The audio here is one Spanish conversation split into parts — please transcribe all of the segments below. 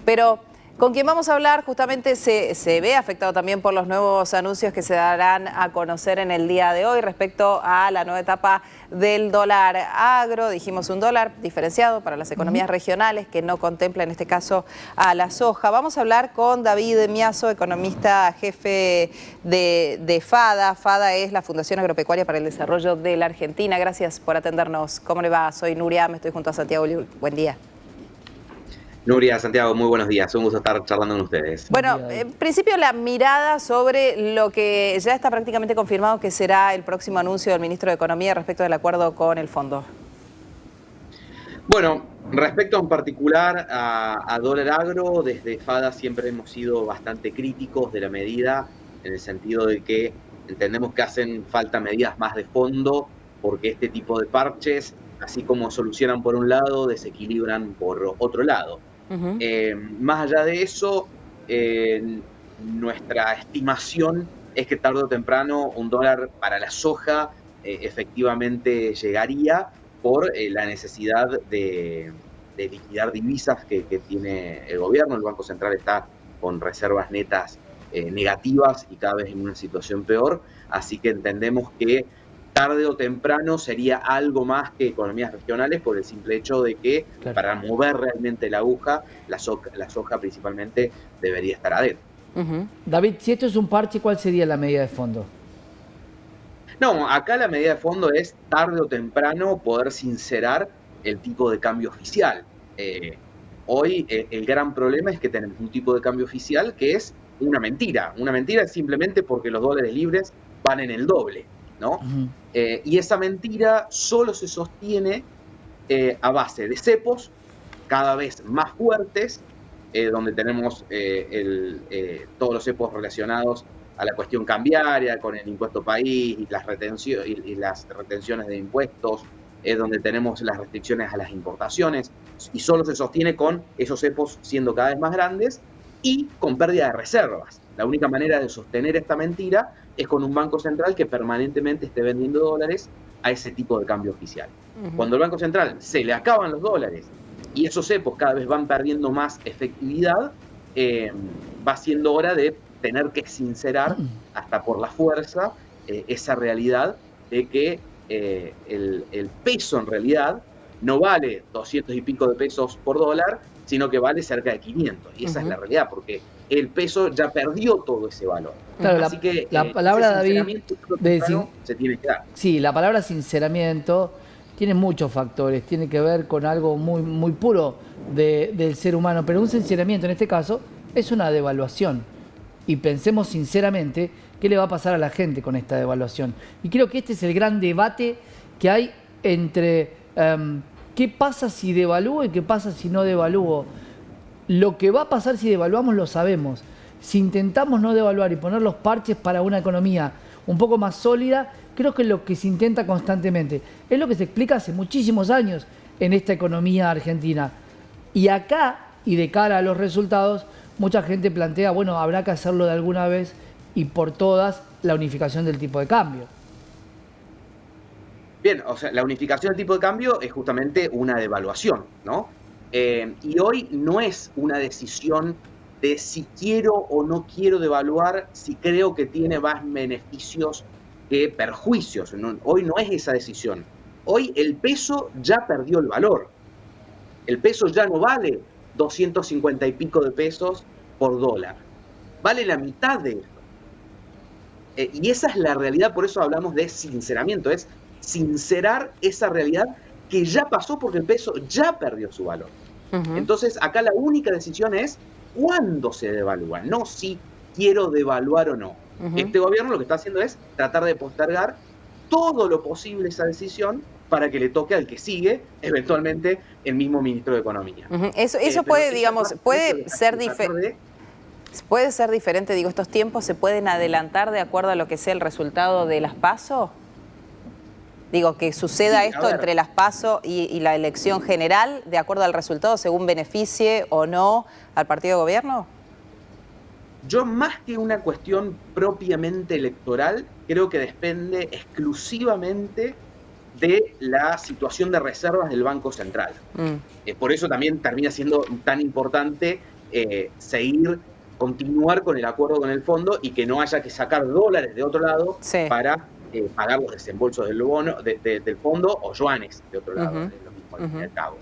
Pero con quien vamos a hablar justamente se ve afectado también por los nuevos anuncios que se darán a conocer en el día de hoy respecto a la nueva etapa del dólar agro. Dijimos un dólar diferenciado para las economías regionales que no contempla en este caso a la soja. Vamos a hablar con David Miazo, economista jefe de FADA. FADA es la Fundación Agropecuaria para el Desarrollo de la Argentina. Gracias por atendernos. ¿Cómo le va? Soy Nuria, me estoy junto a Santiago Liul. Buen día. Nuria, Santiago, muy buenos días. Un gusto estar charlando con ustedes. Bueno, en principio la mirada sobre lo que ya está prácticamente confirmado que será el próximo anuncio del ministro de Economía respecto del acuerdo con el fondo. Bueno, respecto en particular a dólar agro, desde FADA siempre hemos sido bastante críticos de la medida, en el sentido de que entendemos que hacen falta medidas más de fondo, porque este tipo de parches, así como solucionan por un lado, desequilibran por otro lado. Más allá de eso, nuestra estimación es que tarde o temprano un dólar para la soja efectivamente llegaría por la necesidad de liquidar divisas que tiene el gobierno. El Banco Central está con reservas netas negativas y cada vez en una situación peor, así que entendemos que tarde o temprano sería algo más que economías regionales por el simple hecho de que para mover realmente la aguja, la soja principalmente debería estar adentro. David, si esto es un parche, ¿cuál sería la medida de fondo? No, acá la medida de fondo es tarde o temprano poder sincerar el tipo de cambio oficial. Hoy el gran problema es que tenemos un tipo de cambio oficial que es una mentira. Una mentira es simplemente porque los dólares libres van en el doble, ¿no? Y esa mentira solo se sostiene a base de cepos cada vez más fuertes, donde tenemos todos los cepos relacionados a la cuestión cambiaria, con el impuesto país y las retenciones de impuestos, donde tenemos las restricciones a las importaciones, y solo se sostiene con esos cepos siendo cada vez más grandes y con pérdida de reservas. La única manera de sostener esta mentira es con un banco central que permanentemente esté vendiendo dólares a ese tipo de cambio oficial. Cuando el Banco Central se le acaban los dólares y esos cepos cada vez van perdiendo más efectividad, va siendo hora de tener que sincerar hasta por la fuerza esa realidad de que el peso en realidad no vale 200 y pico de pesos por dólar, sino que vale cerca de 500. Y esa es la realidad, porque el peso ya perdió todo ese valor. Claro, así que la palabra, David, se tiene que dar. Sí, la palabra sinceramiento tiene muchos factores, tiene que ver con algo muy, muy puro del ser humano, pero un sinceramiento en este caso es una devaluación. Y pensemos sinceramente qué le va a pasar a la gente con esta devaluación. Y creo que este es el gran debate que hay entre qué pasa si devalúo y qué pasa si no devalúo. Lo que va a pasar si devaluamos lo sabemos. Si intentamos no devaluar y poner los parches para una economía un poco más sólida, creo que es lo que se intenta constantemente. Es lo que se explica hace muchísimos años en esta economía argentina. Y acá, y de cara a los resultados, mucha gente plantea, bueno, habrá que hacerlo de alguna vez y por todas la unificación del tipo de cambio. Bien, o sea, la unificación del tipo de cambio es justamente una devaluación, ¿no? Y hoy no es una decisión de si quiero o no quiero devaluar, si creo que tiene más beneficios que perjuicios. Hoy no es esa decisión. Hoy el peso ya perdió el valor. El peso ya no vale 250 y pico de pesos por dólar. Vale la mitad de eso. Y esa es la realidad, por eso hablamos de sinceramiento, es sincerar esa realidad que ya pasó porque el peso ya perdió su valor. Entonces, acá la única decisión es cuándo se devalúa, no si quiero devaluar o no. Este gobierno lo que está haciendo es tratar de postergar todo lo posible esa decisión para que le toque al que sigue, eventualmente, el mismo ministro de Economía. Eso puede, digamos, puede ser diferente, digo, estos tiempos se pueden adelantar de acuerdo a lo que sea el resultado de las PASO. Digo, que suceda esto entre las PASO y la elección general, de acuerdo al resultado, según beneficie o no al partido de gobierno. Yo, más que una cuestión propiamente electoral, creo que depende exclusivamente de la situación de reservas del Banco Central. Por eso también termina siendo tan importante continuar con el acuerdo con el fondo y que no haya que sacar dólares de otro lado para pagar los desembolsos del bono, del fondo, o yuanes de otro lado, es lo mismo al fin y al cabo.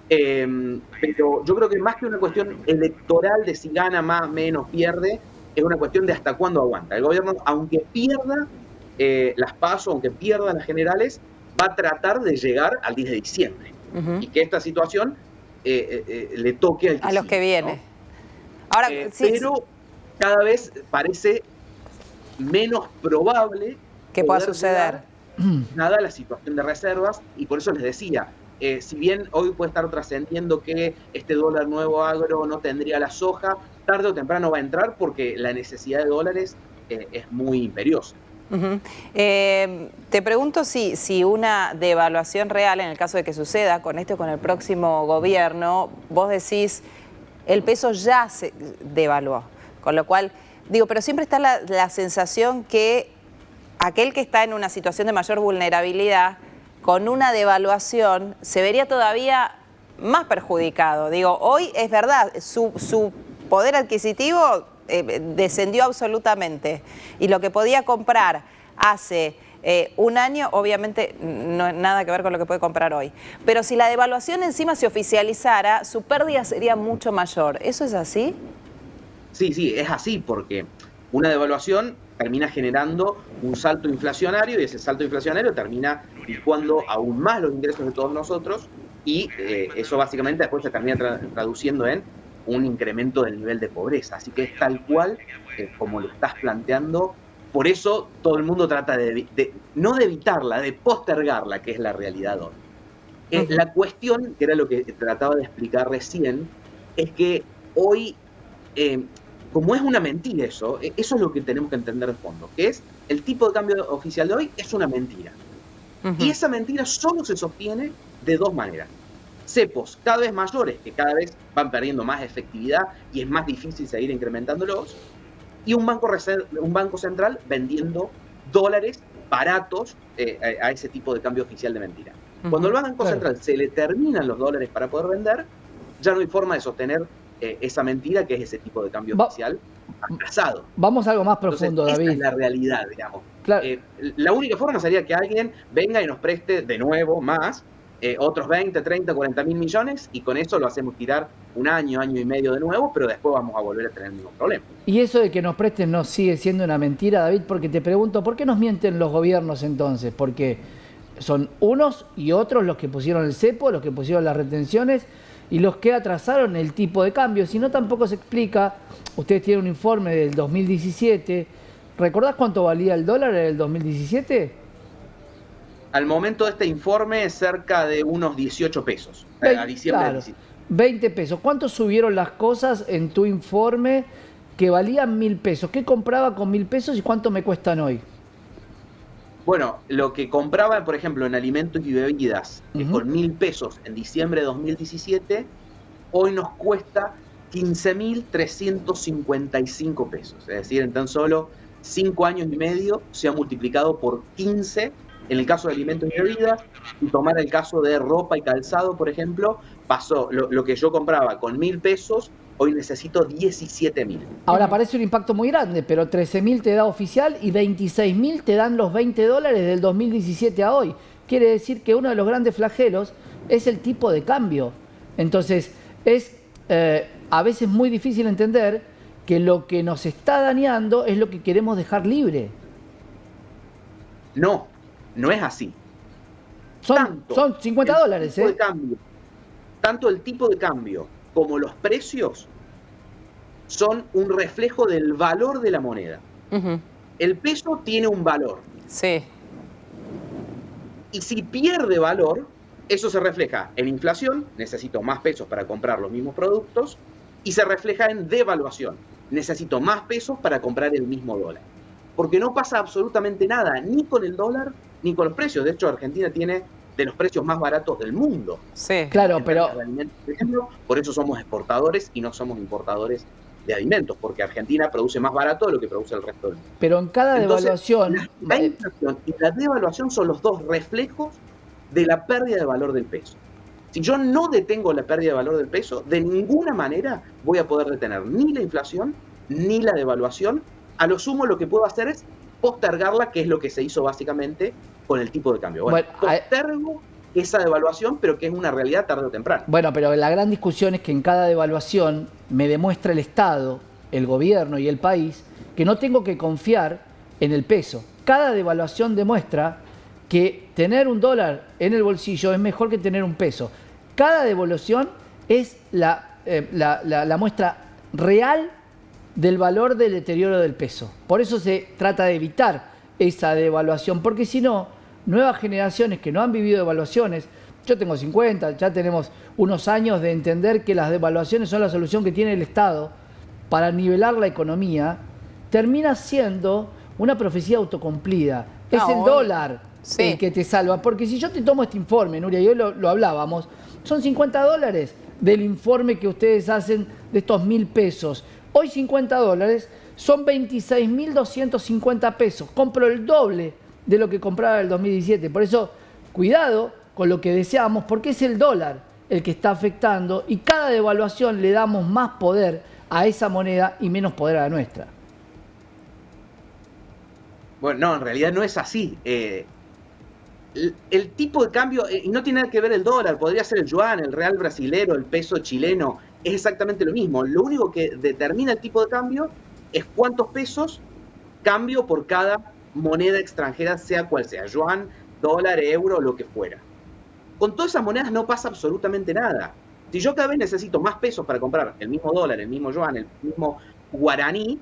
Pero yo creo que más que una cuestión electoral de si gana más, menos, pierde, es una cuestión de hasta cuándo aguanta. El gobierno, aunque pierda las PASO, aunque pierda las generales, va a tratar de llegar al 10 de diciembre. Y que esta situación le toque al que a los que viene. ¿no? Ahora, pero cada vez parece menos probable que pueda suceder. Nada la situación de reservas, y por eso les decía, si bien hoy puede estar trascendiendo que este dólar nuevo agro no tendría la soja, tarde o temprano va a entrar porque la necesidad de dólares es muy imperiosa. Te pregunto si una devaluación real, en el caso de que suceda con esto, con el próximo gobierno, vos decís, el peso ya se devaluó, con lo cual, digo, pero siempre está la sensación que aquel que está en una situación de mayor vulnerabilidad, con una devaluación, se vería todavía más perjudicado. Digo, hoy es verdad, su poder adquisitivo descendió absolutamente, y lo que podía comprar hace un año, obviamente no es nada que ver con lo que puede comprar hoy. Pero si la devaluación encima se oficializara, su pérdida sería mucho mayor. ¿Eso es así? Sí, es así, porque una devaluación termina generando un salto inflacionario, y ese salto inflacionario termina licuando aún más los ingresos de todos nosotros, y eso básicamente después se termina traduciendo en un incremento del nivel de pobreza. Así que es tal cual como lo estás planteando. Por eso todo el mundo trata no de evitarla, de postergarla, que es la realidad hoy. La cuestión, que era lo que trataba de explicar recién, es que hoy, como es una mentira eso es lo que tenemos que entender de fondo, que es el tipo de cambio oficial de hoy es una mentira. Y esa mentira solo se sostiene de dos maneras. Cepos cada vez mayores, que cada vez van perdiendo más efectividad y es más difícil seguir incrementándolos, y un banco central vendiendo dólares baratos a ese tipo de cambio oficial de mentira. Cuando al Banco Central se le terminan los dólares para poder vender, ya no hay forma de sostener esa mentira, que es ese tipo de cambio oficial atrasado. Vamos a algo más profundo, Entonces, David. esa es la realidad, digamos. Claro. La única forma sería que alguien venga y nos preste de nuevo más, otros 20, 30, 40 mil millones, y con eso lo hacemos tirar un año, año y medio de nuevo, pero después vamos a volver a tener el mismo problema. Y eso de que nos presten no sigue siendo una mentira, David, porque te pregunto, ¿por qué nos mienten los gobiernos entonces? Porque son unos y otros los que pusieron el cepo, los que pusieron las retenciones y los que atrasaron el tipo de cambio. Si no, tampoco se explica. Ustedes tienen un informe del 2017. ¿Recordás cuánto valía el dólar en el 2017? Al momento de este informe, cerca de unos 18 pesos. A diciembre del 17. 20 pesos. ¿Cuánto subieron las cosas en tu informe que valían 1.000 pesos? ¿Qué compraba con 1.000 pesos y cuánto me cuestan hoy? Bueno, lo que compraba, por ejemplo, en alimentos y bebidas con 1.000 pesos en diciembre de 2017, hoy nos cuesta 15.355 pesos. Es decir, en tan solo 5 años y medio se ha multiplicado por 15 en el caso de alimentos y bebidas. Y tomar el caso de ropa y calzado, por ejemplo, pasó lo que yo compraba con 1.000 pesos, hoy necesito 17.000. Ahora parece un impacto muy grande, pero 13.000 te da oficial y 26.000 te dan los 20 dólares del 2017 a hoy. Quiere decir que uno de los grandes flagelos es el tipo de cambio. Entonces, es a veces muy difícil entender que lo que nos está dañando es lo que queremos dejar libre. No es así. Son 50 dólares, de cambio, tanto el tipo de cambio como los precios son un reflejo del valor de la moneda. El peso tiene un valor. Sí. Y si pierde valor, eso se refleja en inflación, necesito más pesos para comprar los mismos productos, y se refleja en devaluación, necesito más pesos para comprar el mismo dólar. Porque no pasa absolutamente nada, ni con el dólar, ni con los precios. De hecho, Argentina tiene de los precios más baratos del mundo. Sí, claro, pero... Por ejemplo, por eso somos exportadores y no somos importadores de alimentos, porque Argentina produce más barato de lo que produce el resto del mundo. Pero en cada devaluación... La inflación y la devaluación son los dos reflejos de la pérdida de valor del peso. Si yo no detengo la pérdida de valor del peso, de ninguna manera voy a poder detener ni la inflación ni la devaluación. A lo sumo lo que puedo hacer es postergarla, que es lo que se hizo básicamente con el tipo de cambio. Bueno, postergo esa devaluación, pero que es una realidad tarde o temprano. Bueno, pero la gran discusión es que en cada devaluación me demuestra el Estado, el gobierno y el país que no tengo que confiar en el peso. Cada devaluación demuestra que tener un dólar en el bolsillo es mejor que tener un peso. Cada devaluación es la muestra real del valor del deterioro del peso. Por eso se trata de evitar esa devaluación, porque si no, nuevas generaciones que no han vivido devaluaciones, yo tengo 50, ya tenemos unos años de entender que las devaluaciones son la solución que tiene el Estado para nivelar la economía, termina siendo una profecía autocumplida. Es el dólar el que te salva, porque si yo te tomo este informe, Nuria, y hoy lo hablábamos, son 50 dólares del informe que ustedes hacen de estos 1.000 pesos. Hoy 50 dólares son 26.250 pesos. Compro el doble de lo que compraba en el 2017. Por eso, cuidado con lo que deseamos, porque es el dólar el que está afectando y cada devaluación le damos más poder a esa moneda y menos poder a la nuestra. Bueno, no, en realidad no es así. El tipo de cambio, y no tiene nada que ver el dólar, podría ser el yuan, el real brasilero, el peso chileno, es exactamente lo mismo. Lo único que determina el tipo de cambio es cuántos pesos cambio por cada moneda extranjera, sea cual sea, yuan, dólar, euro, lo que fuera. Con todas esas monedas no pasa absolutamente nada. Si yo cada vez necesito más pesos para comprar el mismo dólar, el mismo yuan, el mismo guaraní,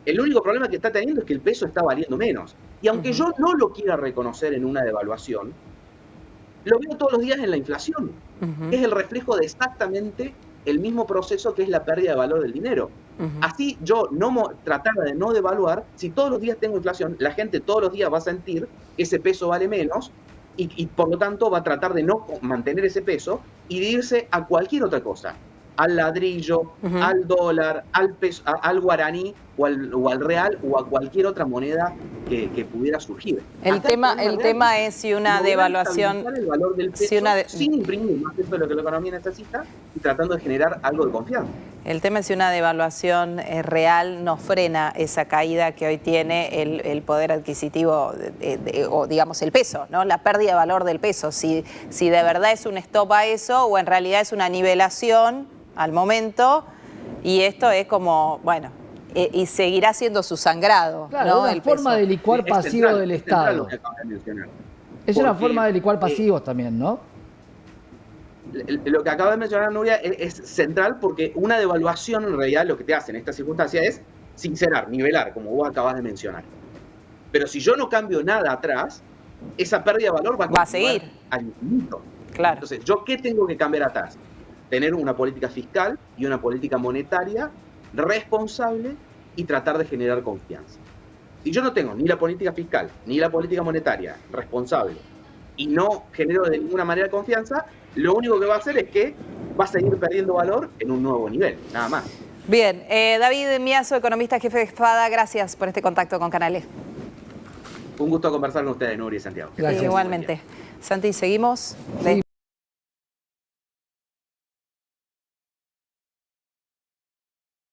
el único problema que está teniendo es que el peso está valiendo menos. Y aunque yo no lo quiera reconocer en una devaluación, lo veo todos los días en la inflación. Es el reflejo de exactamente el mismo proceso que es la pérdida de valor del dinero. Así yo tratara de no devaluar, si todos los días tengo inflación, la gente todos los días va a sentir que ese peso vale menos y por lo tanto va a tratar de no mantener ese peso y de irse a cualquier otra cosa. Al ladrillo, al dólar, al peso, al guaraní o al real o a cualquier otra moneda que pudiera surgir. El tema es si una devaluación, el valor del peso sin imprimir más peso de lo que la economía necesita y tratando de generar algo de confianza. El tema es si una devaluación real no frena esa caída que hoy tiene el poder adquisitivo o digamos el peso, ¿no? La pérdida de valor del peso. Si de verdad es un stop a eso o en realidad es una nivelación al momento y esto es como, bueno, y seguirá siendo su sangrado. Claro, ¿no? Una forma de licuar pasivos del Estado. Es una forma de licuar pasivos también, ¿no? Lo que acaba de mencionar Nuria es central porque una devaluación en realidad lo que te hace en esta circunstancia es sincerar, nivelar, como vos acabas de mencionar. Pero si yo no cambio nada atrás, esa pérdida de valor va a seguir al infinito. Claro. Entonces, ¿yo qué tengo que cambiar atrás? Tener una política fiscal y una política monetaria responsable y tratar de generar confianza. Si yo no tengo ni la política fiscal ni la política monetaria responsable y no genero de ninguna manera confianza, lo único que va a hacer es que va a seguir perdiendo valor en un nuevo nivel, nada más. Bien, David Miazo, economista jefe de FADA, gracias por este contacto con Canal E. Un gusto conversar con ustedes, Nuria y Santiago. Gracias. Igualmente. Santi, ¿seguimos? Sí.